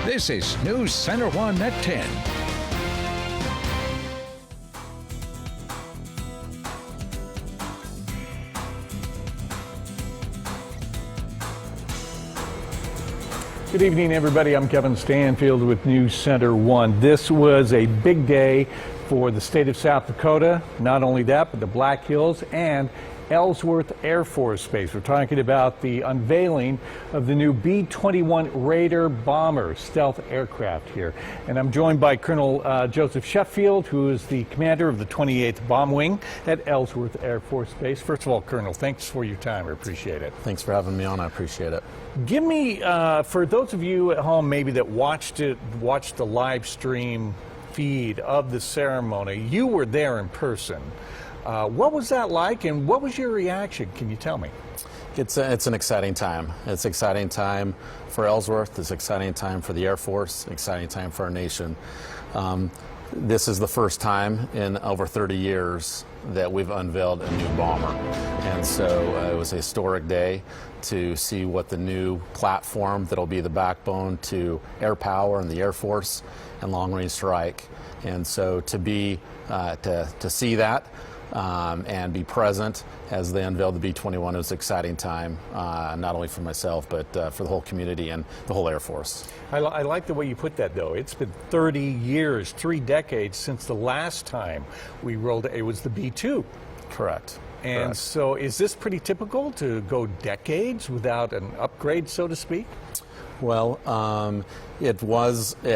This is NewsCenter1 at 10. Good evening, everybody. I'm Kevin Stanfield with NewsCenter1. This was a big day for the state of South Dakota. Not only that, but the Black Hills and Ellsworth Air Force Base. We're talking about the unveiling of the new B-21 Raider bomber stealth aircraft here. And I'm joined by Colonel Joseph Sheffield, who is the commander of the 28th Bomb Wing at Ellsworth Air Force Base. First of all, Colonel, thanks for your time. I appreciate it. Thanks for having me on. I appreciate it. Give me, for those of you at home maybe that watched the live stream feed of the ceremony, you were there in person. What was that like, and what was your reaction? Can you tell me? It's an exciting time. It's an exciting time for Ellsworth. It's an exciting time for the Air Force. Exciting time for our nation. This is the first time in over 30 years that we've unveiled a new bomber. And so it was a historic day to see what the new platform that'll be the backbone to air power and the Air Force and long-range strike. And so to be to see that and be present as they unveiled the B-21 was an exciting time, not only for myself, but for the whole community and the whole Air Force. I like the way you put that, though. It's been 30 years, 3 decades since the last time we rolled it. It was the B-2. Correct. And Correct. so is this pretty typical to go decades without an upgrade, so to speak? Well, it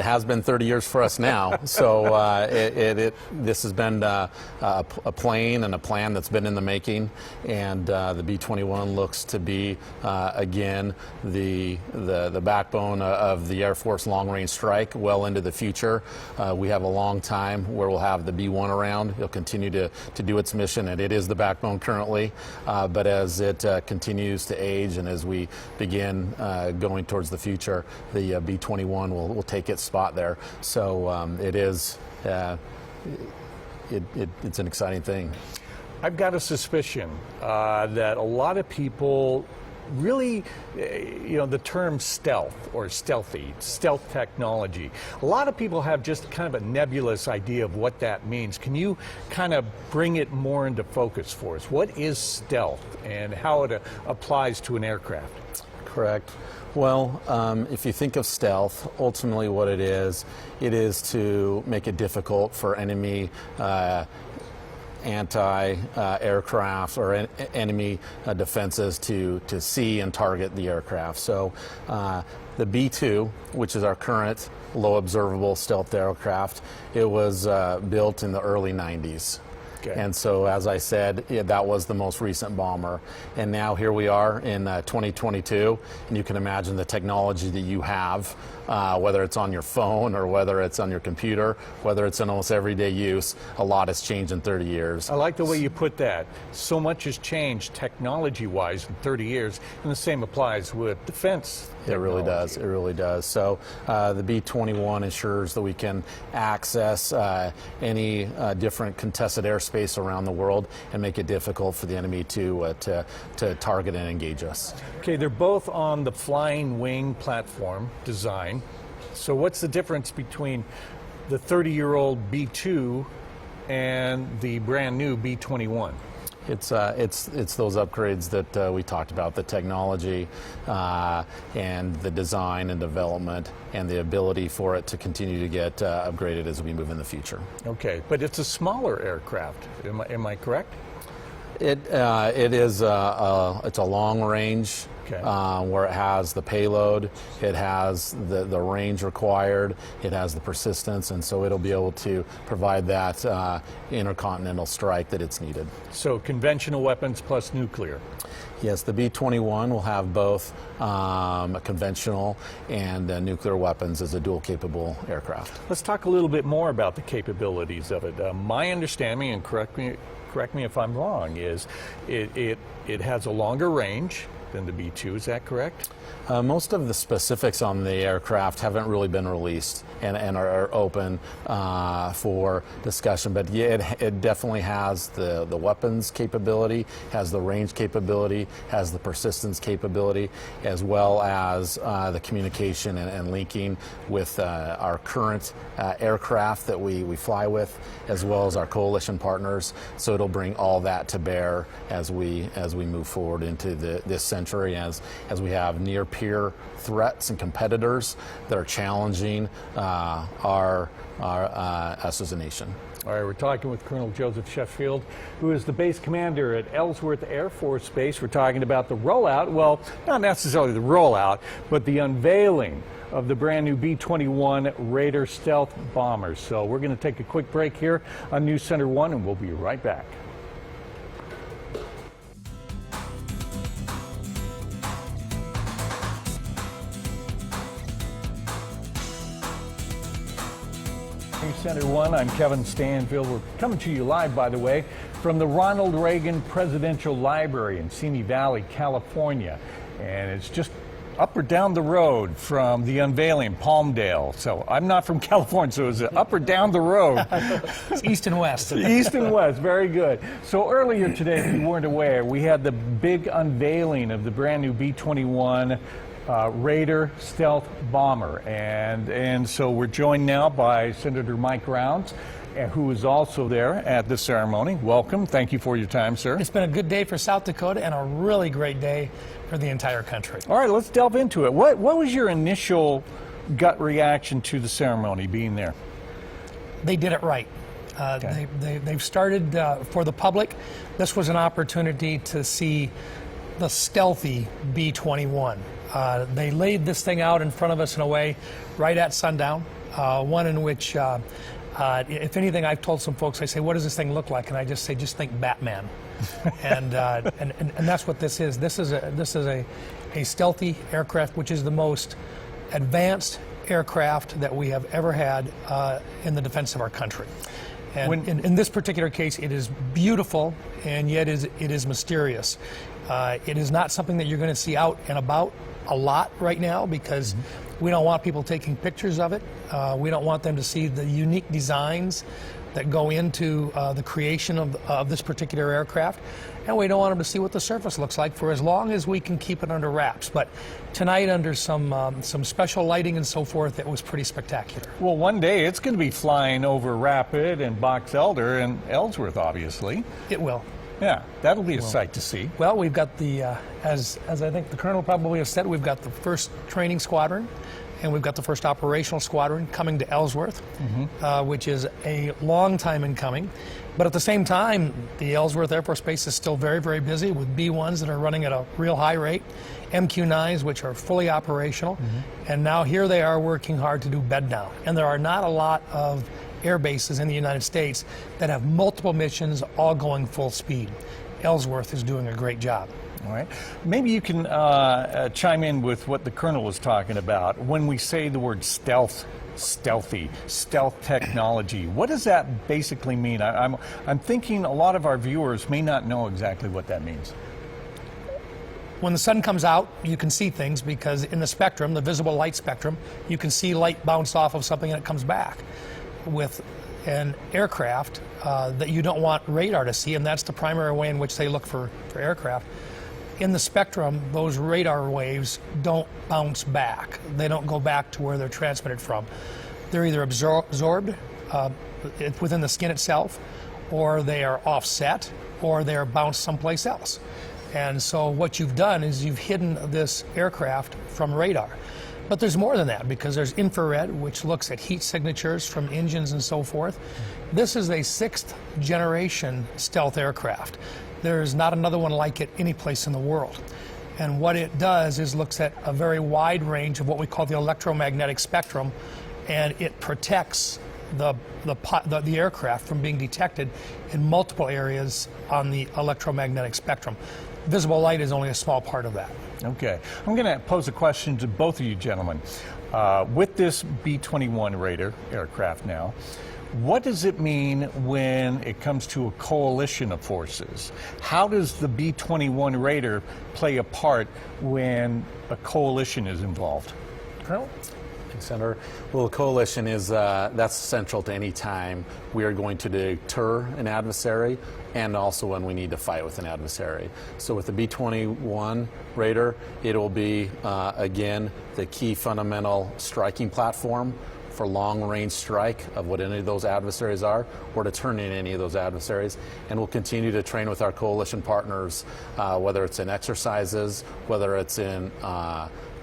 has been 30 years for us now. So this has been a plane and a plan that's been in the making, and the B-21 looks to be again the backbone of the Air Force long-range strike well into the future. We have a long time where we'll have the B-1 around. It'll continue to do its mission, and it is the backbone currently. But as it continues to age and as we begin going towards the future, the B-21 will take its spot there. So it's an exciting thing. I've got a suspicion that a lot of people really, the term stealth or stealth technology, a lot of people have just kind of a nebulous idea of what that means. Can you kind of bring it more into focus for us? What is stealth and how it applies to an aircraft? Correct. Well, if you think of stealth, ultimately what it is to make it difficult for enemy anti-aircraft or enemy defenses to see and target the aircraft. So the B-2, which is our current low observable stealth aircraft, it was built in the early 90s. Okay. And so, as I said, that was the most recent bomber. And now here we are in 2022, and you can imagine the technology that you have, whether it's on your phone or whether it's on your computer, whether it's in almost everyday use. A lot has changed in 30 years. I like the way you put that. So much has changed technology-wise in 30 years, and the same applies with defense. It really does. It really does. So the B-21 ensures that we can access any different contested airspace around the world and make it difficult for the enemy to target and engage us. Okay, they're both on the flying wing platform design. So what's the difference between the 30-year-old B-2 and the brand new B-21? It's those upgrades that we talked about, the technology and the design and development and the ability for it to continue to get upgraded as we move in the future. Okay, but it's a smaller aircraft. Am I correct? It is it's a long range. Okay. Where it has the payload, it has the range required, it has the persistence, and so it'll be able to provide that intercontinental strike that it's needed. So conventional weapons plus nuclear. Yes, the B-21 will have both conventional and nuclear weapons as a dual-capable aircraft. Let's talk a little bit more about the capabilities of it. My understanding, and correct me if I'm wrong, is it has a longer range. than the B-2. Is that correct? Most of the specifics on the aircraft haven't really been released and are open for discussion. But yeah, it definitely has the weapons capability, has the range capability, has the persistence capability, as well as the communication and linking with our current aircraft that we fly with, as well as our coalition partners. So it'll bring all that to bear as we move forward into this century, as we have near peer threats and competitors that are challenging us as a nation. All right, we're talking with Colonel Joseph Sheffield, who is the base commander at Ellsworth Air Force Base. We're talking about the rollout, well, not necessarily the rollout, but the unveiling of the brand new B-21 Raider stealth bombers. So we're going to take a quick break here on News Center 1, and we'll be right back. Center 1, I'm Kevin Stanfield. We're coming to you live, by the way, from the Ronald Reagan Presidential Library in Simi Valley, California. And it's just up or down the road from the Unveiling, Palmdale. So I'm not from California, so it's up or down the road. It's east and west. East and west, very good. So earlier today, if you weren't aware, we had the big unveiling of the brand new B-21 Raider stealth bomber, and so we're joined now by Senator Mike Rounds, who is also there at the ceremony. Welcome. Thank you for your time, sir. It's been a good day for South Dakota and a really great day for the entire country. All right, let's delve into it. What was your initial gut reaction to the ceremony being there? They did it right. Okay. They've started for the public. This was an opportunity to see the stealthy B-21. They laid this thing out in front of us in a way right at sundown, one in which, if anything, I've told some folks, I say, what does this thing look like? And I just say, just think Batman. and that's what this is. This is a stealthy aircraft, which is the most advanced aircraft that we have ever had in the defense of our country. And in this particular case, it is beautiful, and yet it is mysterious. It is not something that you're going to see out and about a lot right now, because we don't want people taking pictures of it. We don't want them to see the unique designs that go into the creation of this particular aircraft. And we don't want them to see what the surface looks like for as long as we can keep it under wraps. But tonight, under some special lighting and so forth, it was pretty spectacular. Well, one day it's going to be flying over Rapid and Box Elder and Ellsworth, obviously. It will. Yeah, that'll be a sight to see. Well, we've got the, as I think the Colonel probably has said, we've got the first training squadron, and we've got the first operational squadron coming to Ellsworth, which is a long time in coming. But at the same time, the Ellsworth Air Force Base is still very, very busy with B-1s that are running at a real high rate, MQ-9s, which are fully operational, and now here they are working hard to do bed down. And there are not a lot of air bases in the United States that have multiple missions all going full speed. Ellsworth is doing a great job. All right. Maybe you can chime in with what the Colonel was talking about. When we say the word stealthy, stealth technology, what does that basically mean? I'm thinking a lot of our viewers may not know exactly what that means. When the sun comes out, you can see things, because in the spectrum, the visible light spectrum, you can see light bounce off of something and it comes back. With an aircraft that you don't want radar to see, and that's the primary way in which they look for aircraft. In the spectrum, those radar waves don't bounce back. They don't go back to where they're transmitted from. They're either absorbed within the skin itself, or they are offset, or they are bounced someplace else. And so what you've done is you've hidden this aircraft from radar. But there's more than that, because there's infrared, which looks at heat signatures from engines and so forth. This is a 6th generation stealth aircraft. There's not another one like it any place in the world. And what it does is looks at a very wide range of what we call the electromagnetic spectrum, and it protects the aircraft from being detected in multiple areas on the electromagnetic spectrum. Visible light is only a small part of that. Okay. I'm going to pose a question to both of you gentlemen. With this B-21 Raider aircraft now, What does it mean when it comes to a coalition of forces? How does the B-21 Raider play a part when a coalition is involved? Colonel? Senator, well, the coalition is that's central to any time we are going to deter an adversary, and also when we need to fight with an adversary. So with the B-21 Raider, it will be again the key fundamental striking platform for long-range strike of what any of those adversaries are, or to turn in any of those adversaries. And we'll continue to train with our coalition partners, whether it's in exercises, whether it's in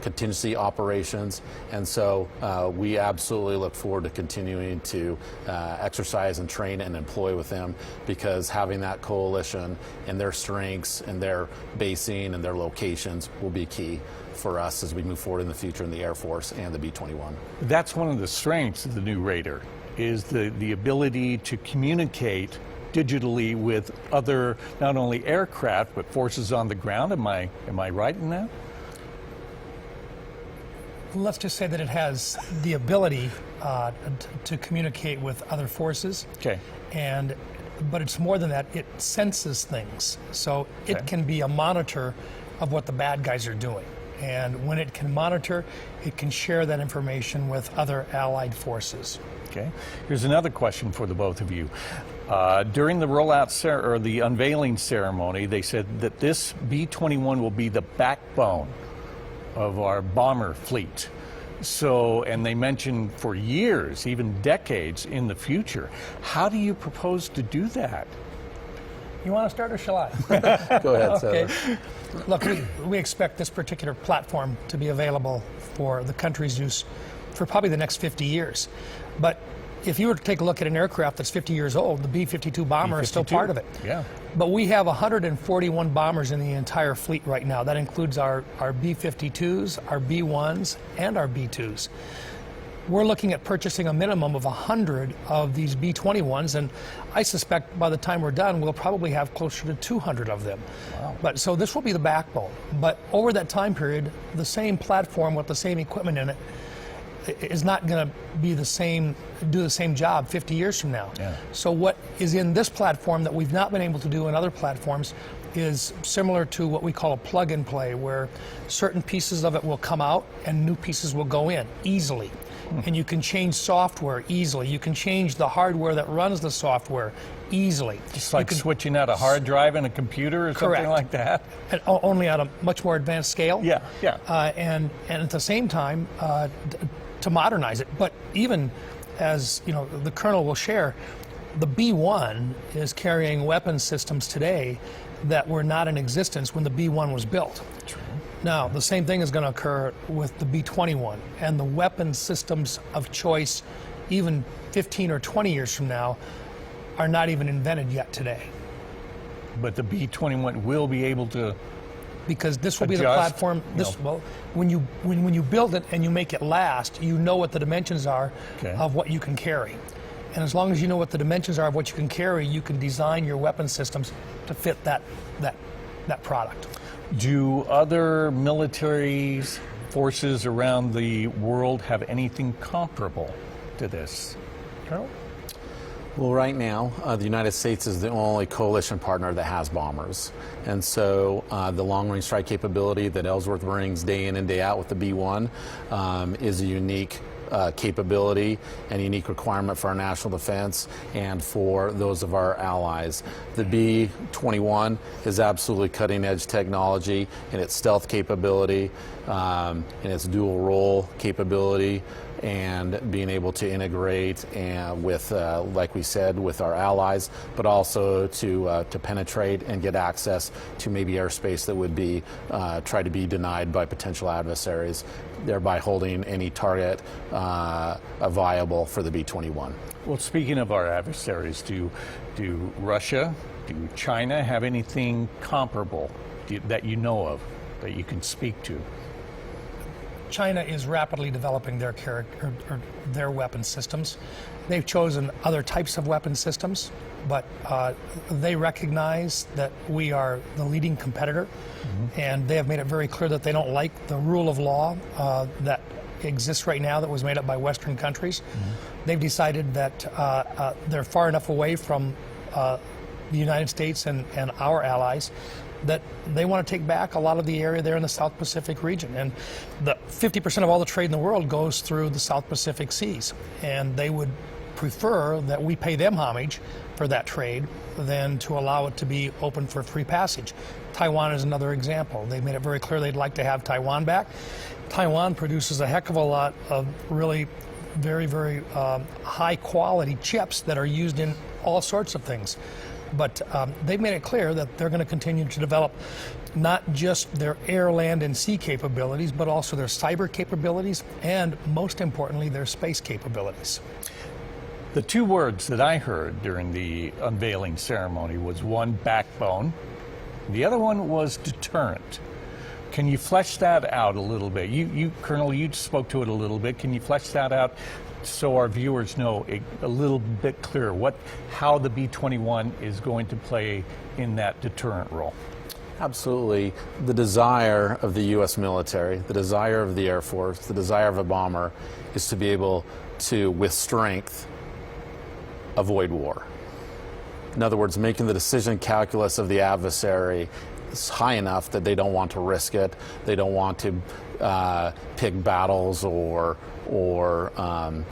contingency operations, and so we absolutely look forward to continuing to exercise and train and employ with them, because having that coalition and their strengths and their basing and their locations will be key for us as we move forward in the future in the Air Force and the B-21. That's one of the strengths of the new Raider, is the ability to communicate digitally with other, not only aircraft, but forces on the ground. Am I right in that? Let's just say that it has the ability to communicate with other forces. Okay. But it's more than that. It senses things. So it can be a monitor of what the bad guys are doing. And when it can monitor, it can share that information with other allied forces. Okay. Here's another question for the both of you. During the rollout or the unveiling ceremony, they said that this B-21 will be the backbone of our bomber fleet. So, and they mentioned for years, even decades in the future. How do you propose to do that? You want to start, or shall I? Go ahead, Okay. Senator. Look, we expect this particular platform to be available for the country's use for probably the next 50 years. But if you were to take a look at an aircraft that's 50 years old, the B-52 bomber is still part of it. Yeah. But we have 141 bombers in the entire fleet right now. That includes our B-52s, our B-1s, and our B-2s. We're looking at purchasing a minimum of 100 of these B-21s, and I suspect by the time we're done, we'll probably have closer to 200 of them. Wow. But so this will be the backbone. But over that time period, the same platform with the same equipment in it is not going to be the same, do the same job 50 years from now. Yeah. So what is in this platform that we've not been able to do in other platforms is similar to what we call a plug and play, where certain pieces of it will come out and new pieces will go in easily. And you can change software easily. You can change the hardware that runs the software easily. Just like switching out a hard drive in a computer or Correct. something like that? And only at a much more advanced scale. Yeah, yeah. And at the same time, to modernize it. But even as you know, the Colonel will share, the B-1 is carrying weapon systems today that were not in existence when the B-1 was built. True. Now, the same thing is going to occur with the B-21, and the weapon systems of choice, even 15 or 20 years from now, are not even invented yet today. But the B-21 will be able to, because this will be the adjust, platform. Well, when you build it and you make it last, you know what the dimensions are of what you can carry. And as long as you know what the dimensions are of what you can carry, you can design your weapon systems to fit that product. do other military forces around the world have anything comparable to this? Colonel? Well, right now, the United States is the only coalition partner that has bombers. And so the long-range strike capability that Ellsworth brings day in and day out with the B-1 is a unique capability and unique requirement for our national defense and for those of our allies. The B-21 is absolutely cutting-edge technology in its stealth capability, in its dual role capability, and being able to integrate and with, like we said, with our allies, but also to penetrate and get access to maybe airspace that would be try to be denied by potential adversaries, thereby holding any target viable for the B-21. Well, speaking of our adversaries, do Russia, do China have anything comparable that you know of that you can speak to? China is rapidly developing their weapon systems. They've chosen other types of weapon systems, but they recognize that we are the leading competitor, and they have made it very clear that they don't like the rule of law that exists right now that was made up by Western countries. they've decided that they're far enough away from the United States and our allies that they want to take back a lot of the area there in the South Pacific region. And the 50% of all the trade in the world goes through the South Pacific seas. And they would prefer that we pay them homage for that trade than to allow it to be open for free passage. Taiwan is another example. They made it very clear they'd like to have Taiwan back. Taiwan produces a heck of a lot of really very, very high quality chips that are used in all sorts of things. But they've made it clear that they're going to continue to develop not just their air, land, and sea capabilities, but also their cyber capabilities and, most importantly, their space capabilities. The two words that I heard during the unveiling ceremony was one, backbone. The other one was deterrent. Can you flesh that out a little bit? You, Colonel, you spoke to it a little bit. Can you flesh that out so our viewers know a little bit clearer how the B-21 is going to play in that deterrent role? Absolutely. The desire of the U.S. military, the desire of the Air Force, the desire of a bomber is to be able to, with strength, avoid war. In other words, making the decision calculus of the adversary is high enough that they don't want to risk it. They don't want to pick battles or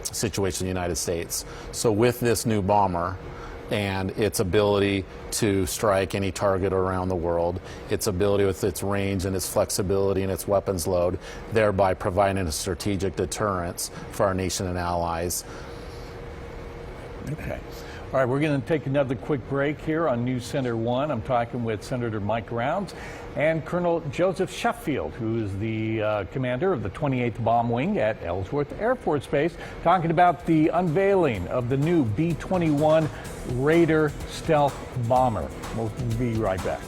situations in the United States. So with this new bomber and its ability to strike any target around the world, its ability with its range and its flexibility and its weapons load, thereby providing a strategic deterrence for our nation and allies. Okay. All right, we're going to take another quick break here on NewsCenter1. I'm talking with Senator Mike Rounds and Colonel Joseph Sheffield, who is the commander of the 28th Bomb Wing at Ellsworth Air Force Base, talking about the unveiling of the new B-21 Raider stealth bomber. We'll be right back.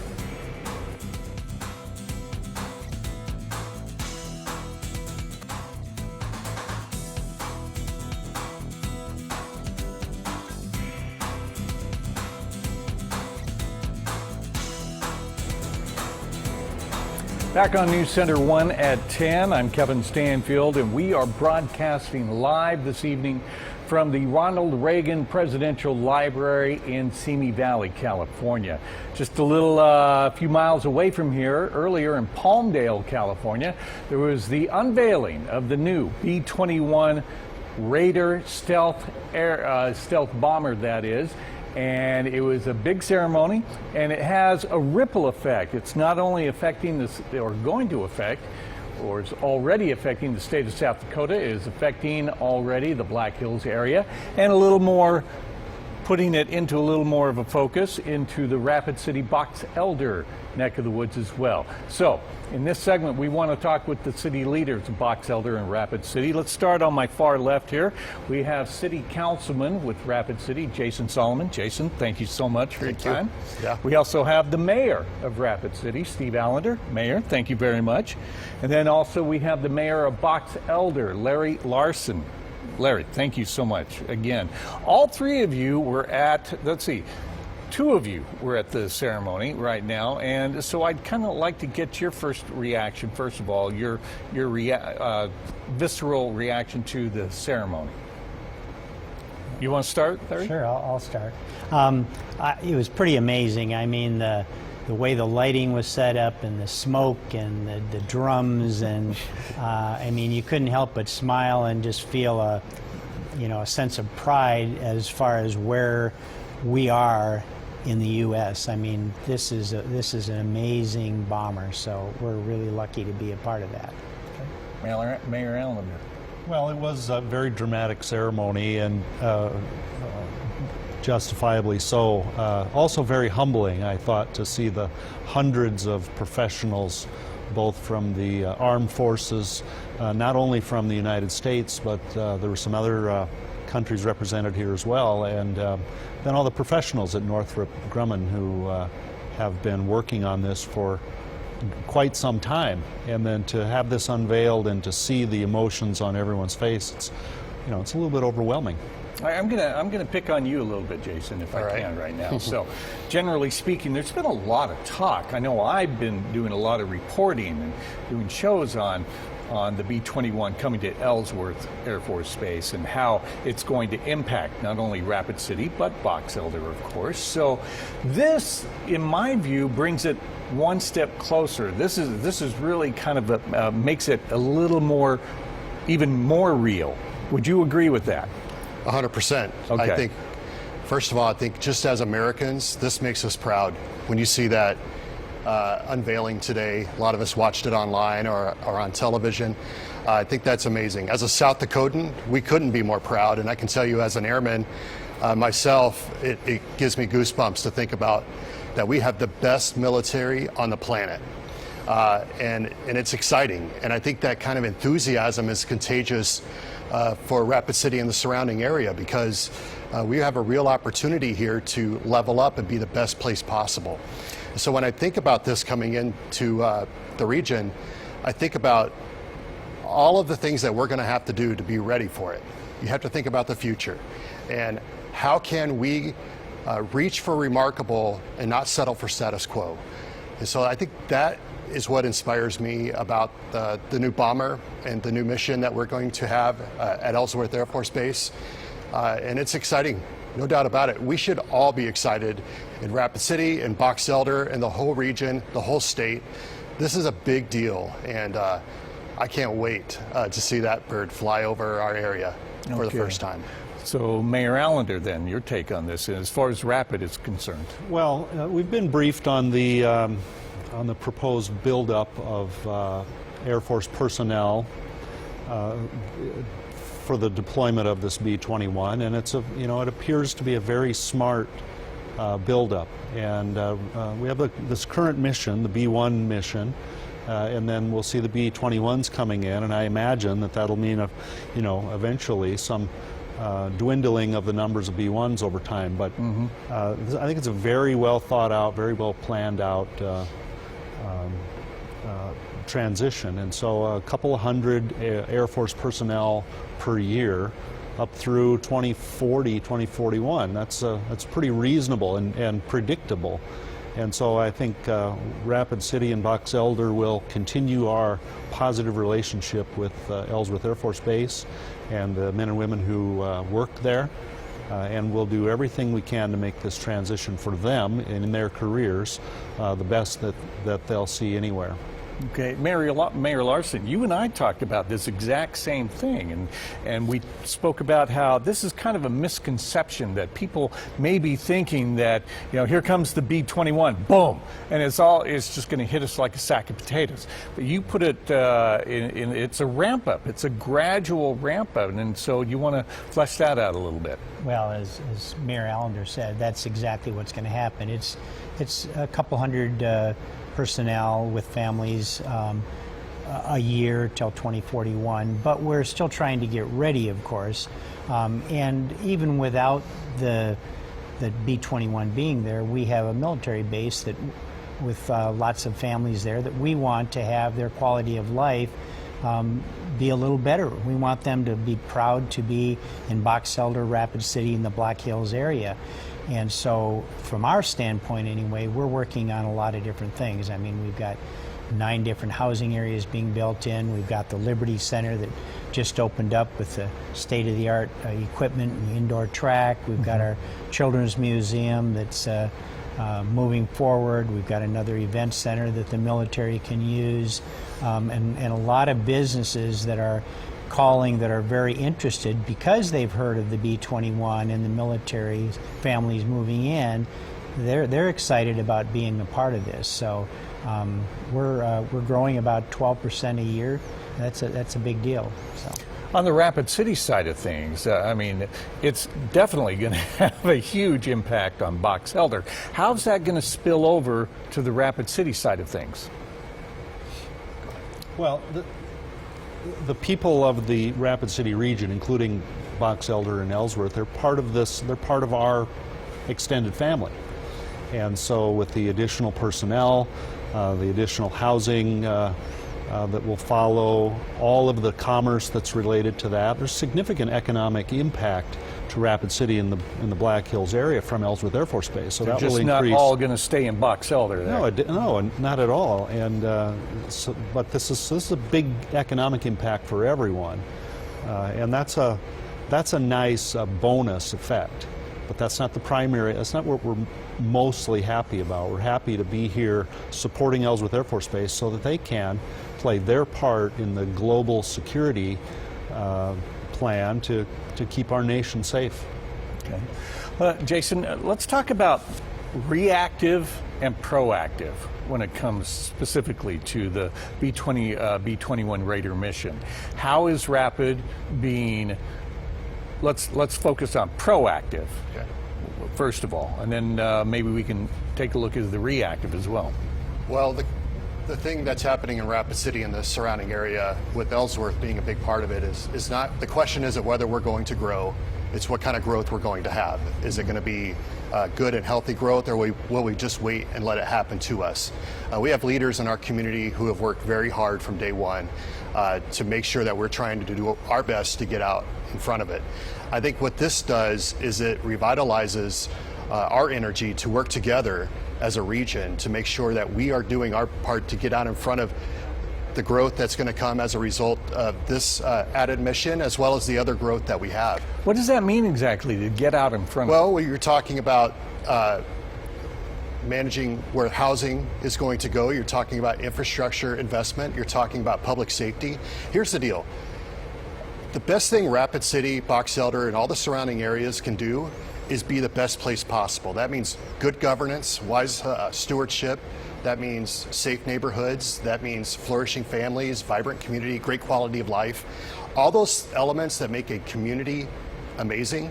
Back on NewsCenter1 at 10, I'm Kevin Stanfield, and we are broadcasting live this evening from the Ronald Reagan Presidential Library in Simi Valley, California. Just a little few miles away from here, earlier in Palmdale, California, there was the unveiling of the new B-21 Raider stealth bomber, that is. And it was a big ceremony, and it has a ripple effect. It's not only affecting this, or going to affect, or is already affecting the state of South Dakota, it is affecting already the Black Hills area, and a little more, putting it into a little more of a focus into the Rapid City Box Elder neck of the woods as well. So in this segment, we want to talk with the city leaders of Box Elder and Rapid City. Let's start on my far left here. We have City Councilman with Rapid City, Jason Solomon. Jason, thank you so much for your time. Yeah. We also have the Mayor of Rapid City, Steve Allender. Mayor, thank you very much. And then also we have the Mayor of Box Elder, Larry Larson. Larry, thank you so much again. All three of you were at, let's see, two of you were at the ceremony right now, and so I'd kind of like to get your first reaction, first of all, your visceral reaction to the ceremony. You want to start, Larry? Sure, I'll start. It was pretty amazing. I mean, the way the lighting was set up and the smoke and the drums, and I mean, you couldn't help but smile and just feel a sense of pride as far as where we are in the U.S. I mean, this is an amazing bomber, so we're really lucky to be a part of that. Okay. Mayor Allender. Well, it was a very dramatic ceremony, and justifiably so. Also very humbling, I thought, to see the hundreds of professionals, both from the armed forces, not only from the United States, but there were some other countries represented here as well, and then all the professionals at Northrop Grumman who have been working on this for quite some time, and then to have this unveiled and to see the emotions on everyone's face, it's a little bit overwhelming. I'm gonna pick on you a little bit, Jason, if I can right now. So, generally speaking, there's been a lot of talk. I know I've been doing a lot of reporting and doing shows on on the B-21 coming to Ellsworth Air Force Base and how it's going to impact not only Rapid City, but Box Elder, of course. So this, in my view, brings it one step closer. This is really kind of makes it a little more, even more real. Would you agree with that? 100%. Okay. I think, first of all, I think just as Americans, this makes us proud. When you see that unveiling today, a lot of us watched it online or on television. I think that's amazing. As a South Dakotan, we couldn't be more proud. And I can tell you as an airman myself, it gives me goosebumps to think about that we have the best military on the planet. And it's exciting. And I think that kind of enthusiasm is contagious for Rapid City and the surrounding area, because we have a real opportunity here to level up and be the best place possible. So when I think about this coming into the region, I think about all of the things that we're going to have to do to be ready for it. You have to think about the future. And how can we reach for remarkable and not settle for status quo? And so I think that is what inspires me about the new bomber and the new mission that we're going to have at Ellsworth Air Force Base. And it's exciting, no doubt about it. We should all be excited in Rapid City, in Box Elder, and the whole region, the whole state. This is a big deal, and I can't wait to see that bird fly over our area for the first time. So, Mayor Allender, then, your take on this as far as Rapid is concerned? Well, we've been briefed on the proposed buildup of Air Force personnel for the deployment of this B-21, and it appears to be a very smart buildup. And we have this current mission, the B-1 mission, and then we'll see the B-21s coming in, and I imagine that that'll mean, eventually some dwindling of the numbers of B-1s over time. But I think it's a very well thought out, very well planned out transition. And so a couple of hundred Air Force personnel per year up through 2040, 2041. That's pretty reasonable and predictable. And so I think Rapid City and Box Elder will continue our positive relationship with Ellsworth Air Force Base and the men and women who work there. And we'll do everything we can to make this transition for them and in their careers the best that they'll see anywhere. Okay, Mayor Larson, you and I talked about this exact same thing, and we spoke about how this is kind of a misconception that people may be thinking that, here comes the B-21, boom, and it's just going to hit us like a sack of potatoes. But you put it it's a ramp up, it's a gradual ramp up, and so you want to flesh that out a little bit. Well, as Mayor Allender said, that's exactly what's going to happen. It's a couple hundred personnel with families a year till 2041, but we're still trying to get ready, of course. And even without the B-21 being there, we have a military base that with lots of families there that we want to have their quality of life be a little better. We want them to be proud to be in Box Elder, Rapid City, in the Black Hills area. And so from our standpoint anyway, we're working on a lot of different things. I mean, we've got 9 different housing areas being built in. We've got the Liberty Center that just opened up with the state-of-the-art equipment and the indoor track. We've got our Children's Museum that's moving forward. We've got another event center that the military can use, and a lot of businesses that are calling that are very interested because they've heard of the B-21 and the military families moving in. They're excited about being a part of this. So we're growing about 12% a year. That's a big deal. So. On the Rapid City side of things, I mean, it's definitely going to have a huge impact on Box Elder. How's that going to spill over to the Rapid City side of things? Well, the people of the Rapid City region, including Box Elder and Ellsworth, they're part of this. They're part of our extended family, and so with the additional personnel, the additional housing that will follow all of the commerce that's related to that. There's significant economic impact to Rapid City in the Black Hills area from Ellsworth Air Force Base. So that will increase. Just not all going to stay in Box Elder there. No, not at all. And but this is a big economic impact for everyone, and that's a nice bonus effect. But that's not the primary. That's not what we're mostly happy about. We're happy to be here supporting Ellsworth Air Force Base so that they can play their part in the global security plan to keep our nation safe. Okay. Jason, let's talk about reactive and proactive when it comes specifically to the B-21 Raider mission. How is Rapid being, let's focus on proactive, first of all, and then maybe we can take a look at the reactive as well. Well, the thing that's happening in Rapid City and the surrounding area, with Ellsworth being a big part of it, is not, the question isn't whether we're going to grow, it's what kind of growth we're going to have. Is it going to be good and healthy growth, or will we just wait and let it happen to us? We have leaders in our community who have worked very hard from day one to make sure that we're trying to do our best to get out in front of it. I think what this does is it revitalizes our energy to work together as a region to make sure that we are doing our part to get out in front of the growth that's going to come as a result of this added mission, as well as the other growth that we have. What does that mean exactly, to get out in front of? Well, you're talking about managing where housing is going to go. You're talking about infrastructure investment. You're talking about public safety. Here's the deal. The best thing Rapid City, Box Elder, and all the surrounding areas can do is be the best place possible. That means good governance, wise stewardship. That means safe neighborhoods. That means flourishing families, vibrant community, great quality of life. All those elements that make a community amazing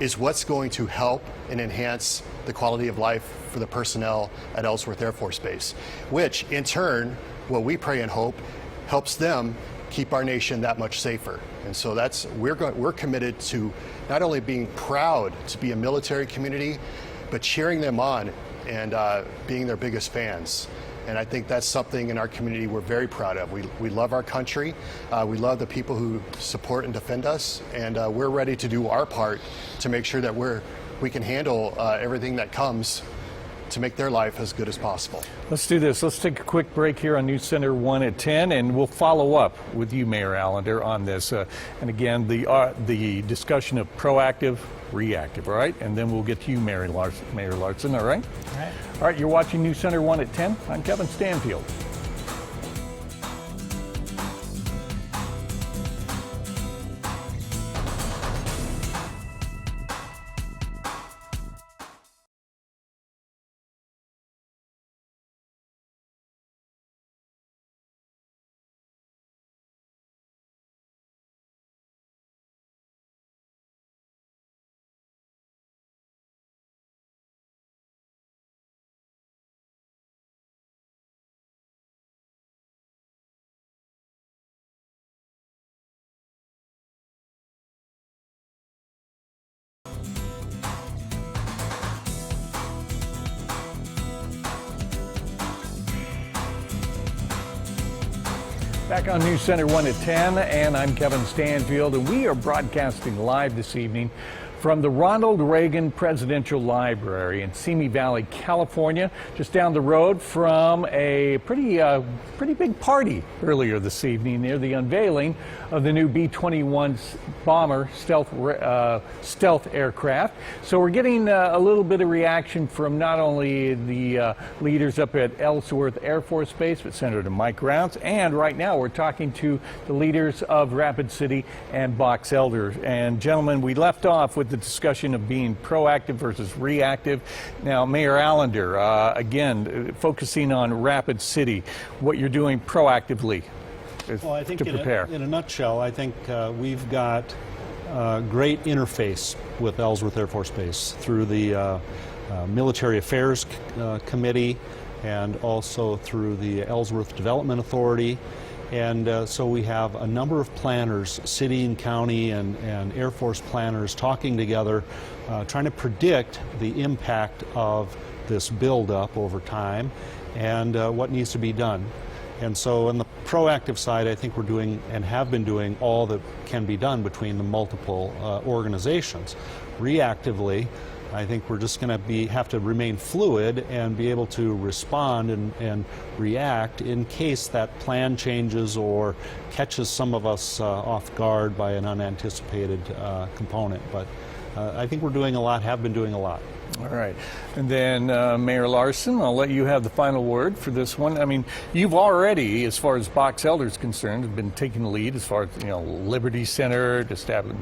is what's going to help and enhance the quality of life for the personnel at Ellsworth Air Force Base, which in turn, what we pray and hope, helps them keep our nation that much safer. And so we're committed to not only being proud to be a military community, but cheering them on and being their biggest fans. And I think that's something in our community we're very proud of. We love our country. We love the people who support and defend us. And we're ready to do our part to make sure that we can handle everything that comes to make their life as good as possible. Let's do this. Let's take a quick break here on NewsCenter1 at 10, and we'll follow up with you, Mayor Allender, on this. And again, the discussion of proactive, reactive, all right? And then we'll get to you, Mayor Larson, all right? All right. All right, you're watching NewsCenter1 at 10. I'm Kevin Stanfield. Back on NewsCenter1 at 10, and I'm Kevin Stanfield, and we are broadcasting live this evening from the Ronald Reagan Presidential Library in Simi Valley, California, just down the road from a pretty big party earlier this evening near the unveiling of the new B-21 bomber stealth aircraft. So we're getting a little bit of reaction from not only the leaders up at Ellsworth Air Force Base, but Senator Mike Rounce, and right now we're talking to the leaders of Rapid City and Box Elder. And gentlemen, we left off with the discussion of being proactive versus reactive. Now, Mayor Allender, again, focusing on Rapid City, what you're doing proactively well, I think to prepare. In a nutshell, I think we've got great interface with Ellsworth Air Force Base through the Military Affairs Committee and also through the Ellsworth Development Authority. And so we have a number of planners, city and county and Air Force planners talking together, trying to predict the impact of this buildup over time and what needs to be done. And so on the proactive side, I think we're doing and have been doing all that can be done between the multiple organizations. Reactively, I think we're just going to have to remain fluid and be able to respond and react in case that plan changes or catches some of us off guard by an unanticipated component. But I think we're doing a lot, have been doing a lot. All right. And then Mayor Larson, I'll let you have the final word for this one. I mean, you've already, as far as Box Elder is concerned, been taking the lead as far as, Liberty Center,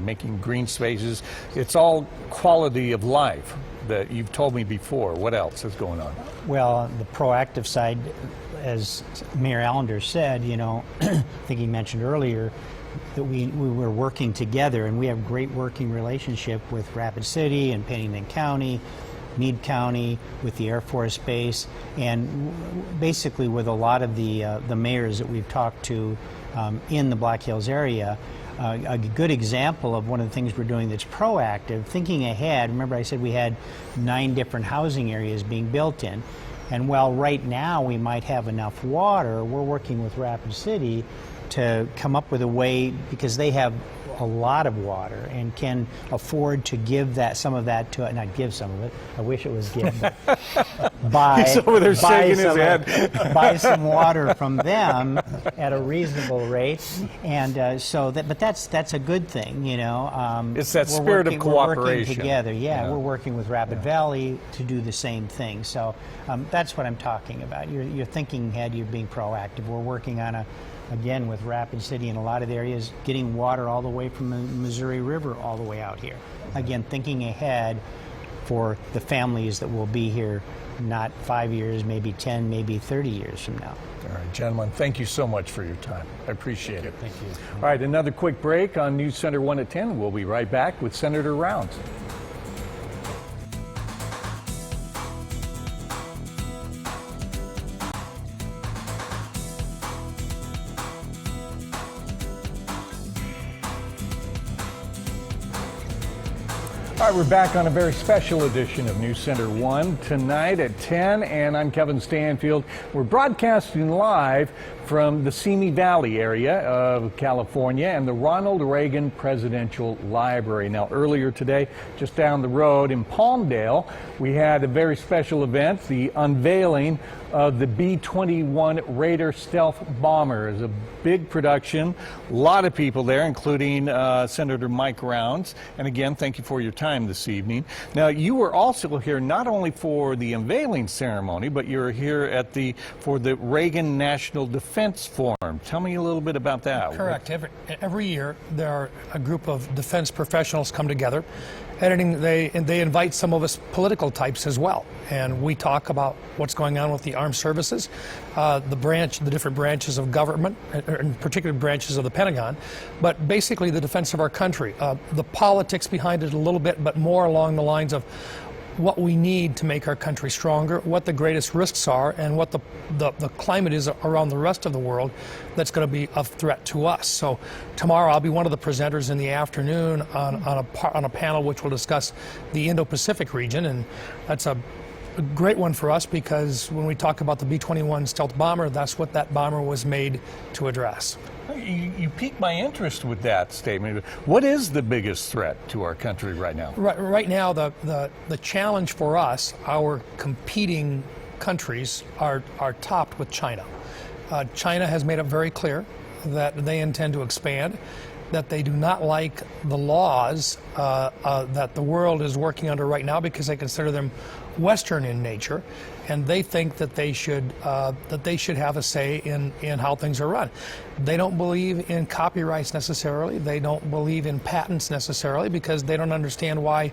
making green spaces. It's all quality of life that you've told me before. What else is going on? Well, the proactive side, as Mayor Allender said, I think he mentioned earlier, that we were working together, and we have great working relationship with Rapid City and Pennington County, Meade County, with the Air Force Base, and basically with a lot of the mayors that we've talked to in the Black Hills area. A good example of one of the things we're doing that's proactive, thinking ahead. Remember I said we had 9 different housing areas being built in. And while right now we might have enough water, we're working with Rapid City to come up with a way, because they have a lot of water and can afford to give some of that to, not give some of it, I wish it was give, but buy, He's over there shaking his head. Buy some water from them at a reasonable rate. And but that's a good thing, It's that spirit of cooperation. We're working together, we're working with Rapid Valley to do the same thing. So that's what I'm talking about. You're thinking ahead, you're being proactive. We're working on again with Rapid City in a lot of areas, getting water all the way from the Missouri River all the way out here. Again, thinking ahead for the families that will be here not 5 years, maybe 10, maybe 30 years from now. All right, gentlemen, thank you so much for your time. I appreciate it. Thank you. All right, another quick break on News Center 1 at 10. We'll be right back with Senator Rounds. All right, we're back on a very special edition of News Center 1 tonight at 10, and I'm Kevin Stanfield. We're broadcasting live from the Simi Valley area of California and the Ronald Reagan Presidential Library. Now, earlier today, just down the road in Palmdale, we had a very special event, the unveiling of the B-21 Raider stealth bomber. It's a big production, a lot of people there, including Senator Mike Rounds. And again, thank you for your time this evening. Now, you were also here not only for the unveiling ceremony, but you were here for the Reagan National Defense Forum. Tell me a little bit about that. Correct. Every year, there are a group of defense professionals come together. They invite some of us political types as well, and we talk about what's going on with the armed services, the different branches of government, in particular branches of the Pentagon, but basically the defense of our country. The politics behind it a little bit, but more along the lines of what we need to make our country stronger, what the greatest risks are, and what the climate is around the rest of the world that's going to be a threat to us. So tomorrow I'll be one of the presenters in the afternoon on a panel which will discuss the Indo-Pacific region, and that's a great one for us because when we talk about the B-21 stealth bomber, that's what that bomber was made to address. You piqued my interest with that statement. What is the biggest threat to our country right now? Right now, the challenge for us, our competing countries, are topped with China. China has made it very clear that they intend to expand, that they do not like the laws that the world is working under right now because they consider them Western in nature, and they think that they should have a say in how things are run. They don't believe in copyrights necessarily. They don't believe in patents necessarily because they don't understand why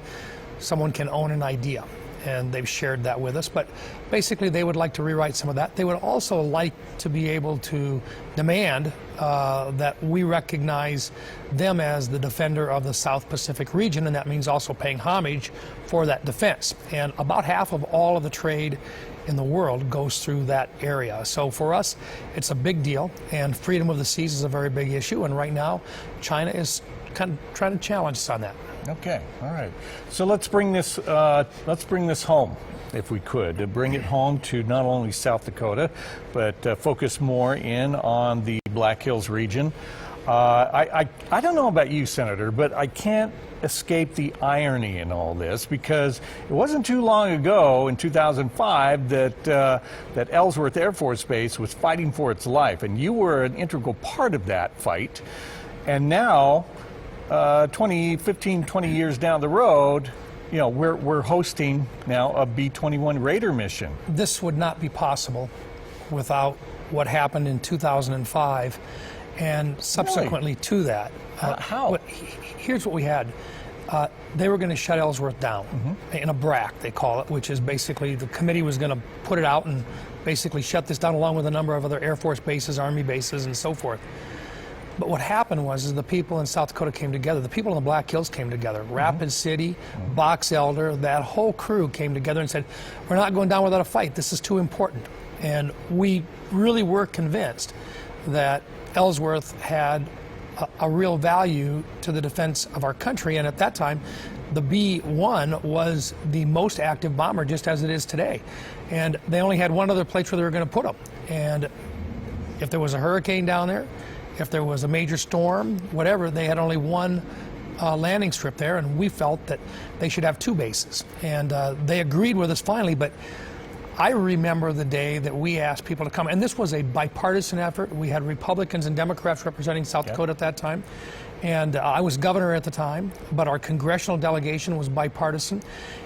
someone can own an idea. And they've shared that with us. But basically, they would like to rewrite some of that. They would also like to be able to demand that we recognize them as the defender of the South Pacific region, and that means also paying homage for that defense. And about half of all of the trade in the world goes through that area. So for us, it's a big deal, and freedom of the seas is a very big issue, and right now, China is kind of trying to challenge us on that. Okay, all right. So let's bring this home, if we could, to bring it home to not only South Dakota, but focus more in on the Black Hills region. I don't know about you, Senator, but I can't escape the irony in all this, because it wasn't too long ago, in 2005, that Ellsworth Air Force Base was fighting for its life, and you were an integral part of that fight. And now, 20 years down the road, you know, we're hosting now a B-21 Raider mission. This would not be possible without what happened in 2005 and subsequently to that. How? Here's what we had. They were going to shut Ellsworth down in a BRAC, they call it, which is basically the committee was going to put it out and basically shut this down along with a number of other Air Force bases, Army bases, and so forth. But what happened was the people in South Dakota came together. The people in the Black Hills came together. Rapid City, Box Elder, that whole crew came together and said, we're not going down without a fight. This is too important. And we really were convinced that Ellsworth had a real value to the defense of our country. And at that time, the B-1 was the most active bomber, just as it is today. And they only had one other place where they were going to put them. And if there was a hurricane down there, if there was a major storm, whatever, they had only one landing strip there, and we felt that they should have two bases. And they agreed with us finally, but I remember the day that we asked people to come, and this was a bipartisan effort. We had Republicans and Democrats representing South Dakota at that time, and I was governor at the time, but our congressional delegation was bipartisan,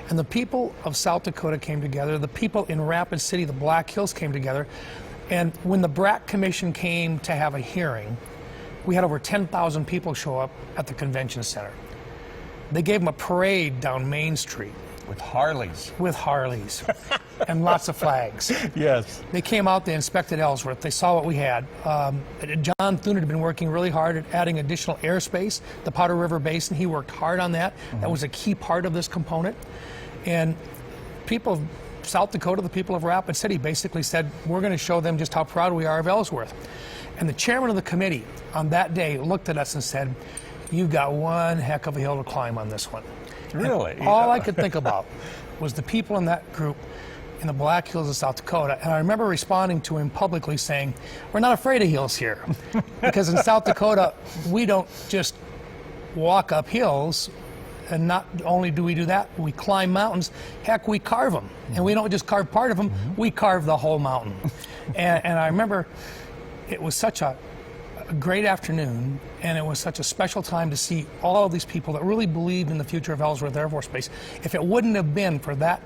and the people of South Dakota came together, the people in Rapid City, the Black Hills came together, and when the BRAC Commission came to have a hearing, we had over 10,000 people show up at the convention center. They gave them a parade down Main Street. With Harleys. With Harleys. And lots of flags. Yes. They came out, they inspected Ellsworth, they saw what we had. John Thune had been working really hard at adding additional airspace, the Powder River Basin. He worked hard on that. That was a key part of this component. And people of South Dakota, the people of Rapid City, basically said, we're going to show them just how proud we are of Ellsworth. And the chairman of the committee on that day looked at us and said, you've got one heck of a hill to climb on this one. Really? And all I could think about was the people in that group in the Black Hills of South Dakota. And I remember responding to him publicly saying, we're not afraid of hills here. Because in South Dakota, we don't just walk up hills. And not only do we do that, we climb mountains. Heck, we carve them. And we don't just carve part of them, we carve the whole mountain. And I remember it was such a great afternoon, and it was such a special time to see all of these people that really believed in the future of Ellsworth Air Force Base. If it wouldn't have been for that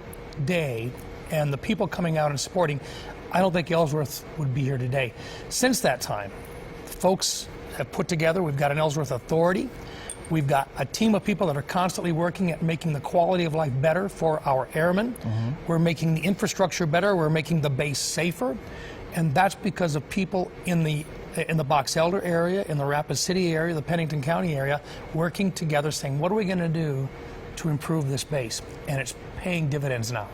day and the people coming out and supporting, I don't think Ellsworth would be here today. Since that time, folks have put together, we've got an Ellsworth Authority. We've got a team of people that are constantly working at making the quality of life better for our airmen. We're making the infrastructure better. We're making the base safer. And that's because of people in the Box Elder area, in the Rapid City area, the Pennington County area, working together saying, what are we going to do to improve this base? And it's paying dividends now.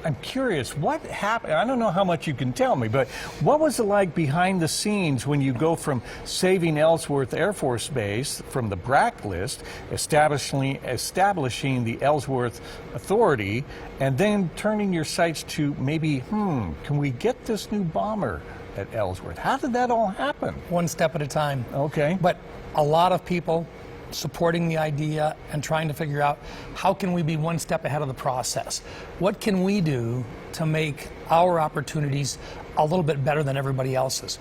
I'm curious, what happened? I don't know how much you can tell me, but what was it like behind the scenes when you go from saving Ellsworth Air Force Base from the BRAC list, establishing the Ellsworth Authority, and then turning your sights to maybe, can we get this new bomber at Ellsworth? How did that all happen? One step at a time. Okay. But a lot of people supporting the idea and trying to figure out how can we be one step ahead of the process? What can we do to make our opportunities a little bit better than everybody else's?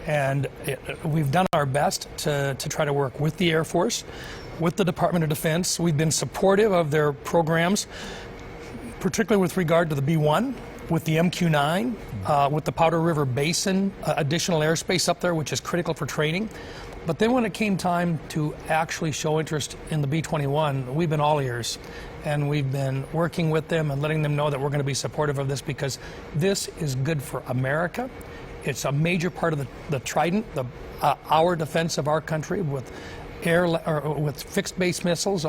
And we've done our best to try to work with the Air Force, with the Department of Defense. We've been supportive of their programs, particularly with regard to the B-1, with the MQ-9, with the Powder River Basin, additional airspace up there, which is critical for training. But then when it came time to actually show interest in the B-21, we've been all ears. And we've been working with them and letting them know that we're going to be supportive of this because this is good for America. It's a major part of the Trident, our defense of our country with with fixed-base missiles,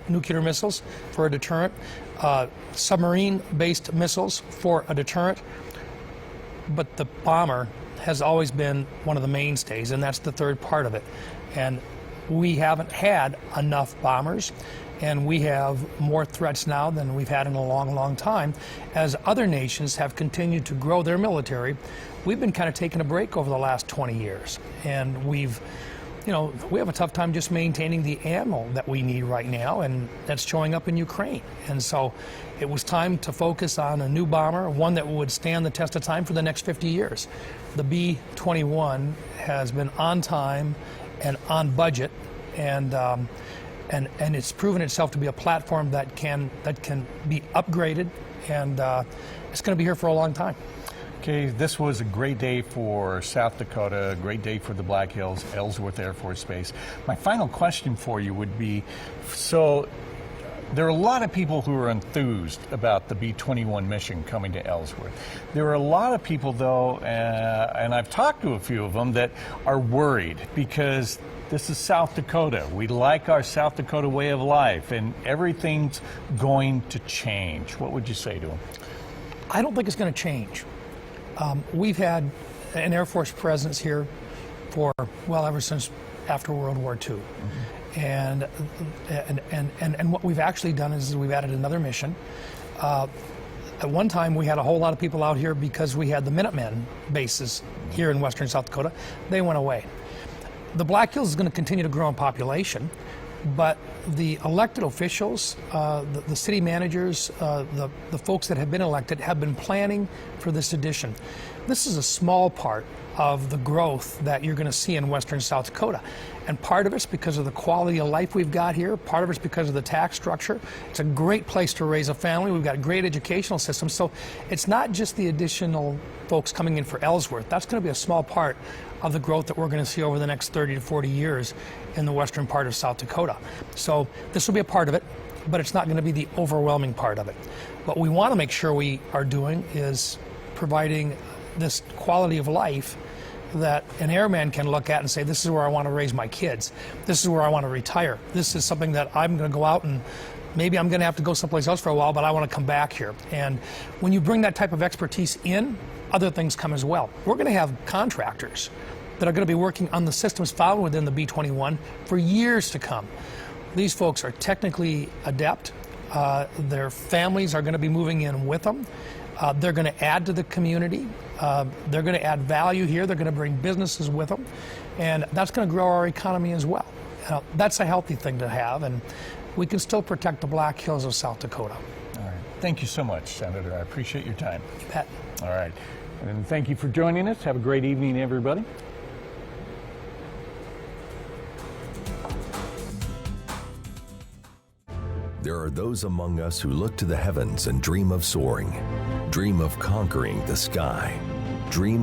nuclear missiles for a deterrent, submarine-based missiles for a deterrent. But the bomber has always been one of the mainstays, and that's the third part of it. And we haven't had enough bombers, and we have more threats now than we've had in a long, long time. As other nations have continued to grow their military, we've been kind of taking a break over the last 20 years. And we have a tough time just maintaining the ammo that we need right now, and that's showing up in Ukraine. And so it was time to focus on a new bomber, one that would stand the test of time for the next 50 years. The B-21 has been on time and on budget, and it's proven itself to be a platform that can be upgraded, and it's going to be here for a long time. Okay, this was a great day for South Dakota, a great day for the Black Hills, Ellsworth Air Force Base. My final question for you would be, so there are a lot of people who are enthused about the B-21 mission coming to Ellsworth. There are a lot of people, though, and I've talked to a few of them, that are worried because this is South Dakota. We like our South Dakota way of life, and everything's going to change. What would you say to them? I don't think it's going to change. We've had an Air Force presence here for, well, ever since after World War II. Mm-hmm. And what we've actually done is we've added another mission. At one time, we had a whole lot of people out here because we had the Minutemen bases here in western South Dakota. They went away. The Black Hills is going to continue to grow in population, but the elected officials, the city managers, the folks that have been elected have been planning for this addition. This is a small part of the growth that you're going to see in western South Dakota. And part of it's because of the quality of life we've got here. Part of it's because of the tax structure. It's a great place to raise a family. We've got a great educational system. So it's not just the additional folks coming in for Ellsworth. That's going to be a small part of the growth that we're going to see over the next 30 to 40 years in the western part of South Dakota. So this will be a part of it, but it's not going to be the overwhelming part of it. What we want to make sure we are doing is providing this quality of life that an airman can look at and say, this is where I want to raise my kids. This is where I want to retire. This is something that I'm going to go out and maybe I'm going to have to go someplace else for a while, but I want to come back here. And when you bring that type of expertise in, other things come as well. We're going to have contractors that are going to be working on the systems found within the B-21 for years to come. These folks are technically adept. Their families are going to be moving in with them. They're going to add to the community. They're going to add value here. They're going to bring businesses with them. And that's going to grow our economy as well. That's a healthy thing to have, and we can still protect the Black Hills of South Dakota. All right. Thank you so much, Senator. I appreciate your time. You bet. All right. And thank you for joining us. Have a great evening, everybody. There are those among us who look to the heavens and dream of soaring, dream of conquering the sky, dream